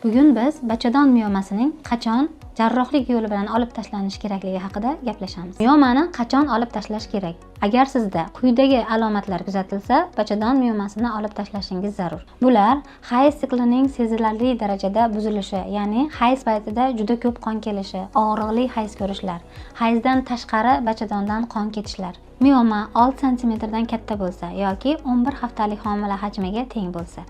Bugun biz bachadon miyomasining qachon jarrohlik yo'li bilan olib tashlanishi kerakligi haqida gaplashamiz. Miyomani qachon olib tashlash kerak? Agar sizda quyidagi alomatlar kuzatilsa, bachadon miyomasini olib tashlashingiz zarur. Bular hayz siklining sezilarli darajada buzilishi, ya'ni hayz paytida juda ko'p qon kelishi, og'riqli hayz ko'rishlar, hayzdan tashqari bachadondan qon ketishlar, miyoma 6 cm dan katta bo'lsa yoki 11 haftalik homila hajmiga teng bo'lsa.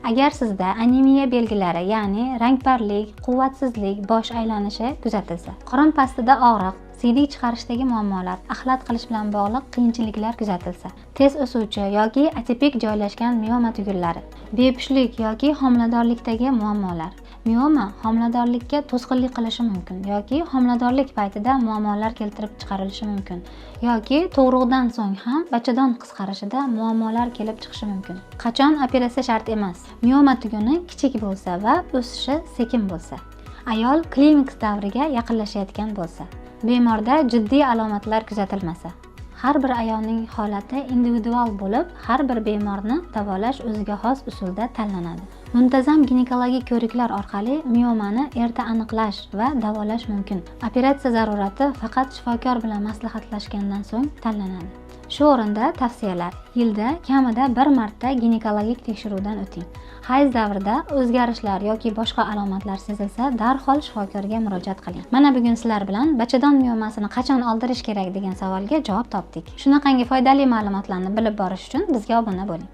Agar sizda anemiya belgilari, ya'ni rangparlik, quvvatsizlik, bosh aylanishi kuzatilsa, qorin pastida og'riq, siydik chiqarishdagi muammolar, axlat qilish bilan bog'liq qiyinchiliklar kuzatilsa, tez o'suvchi yoki atipik joylashgan miyoma tugullari, bepushtlik yoki homiladorlikdagi muammolar. Miyoma homiladorlikka to'sqinlik qilishi mumkin yoki homiladorlik paytida muammolar keltirib chiqarilishi mumkin yoki tug'ruqdan so'ng ham bachadon qisqarishida muammolar kelib chiqishi mumkin. Qachon operatsiya shart emas? Miyoma tuguni kichik bo'lsa va o'sishi sekin bo'lsa, ayol klimaks davriga yaqinlashayotgan bo'lsa, bemorda jiddiy alomatlar kuzatilmasa. Har bir ayolning holati individual bo'lib, har bir bemorni davolash o'ziga xos usulda tanlanadi. Muntazam ginekologik ko'riklar orqali miyomani erta aniqlash va davolash mumkin. Operatsiya zarurati faqat shifokor bilan maslahatlashgandan so'ng tanlanadi. Shu o'rinda tavsiyalar: yilda kamida 1 marta ginekologik tekshiruvdan o'ting. Hayz davrida o'zgarishlar yoki boshqa alomatlar sezilsa, darhol shifokorga murojaat qiling. Mana bugun sizlar bilan bachadon miyomasini qachon oldirish kerak degan savolga javob topdik. Shunaqangi foydali ma'lumotlarni bilib borish uchun bizga obuna bo'ling.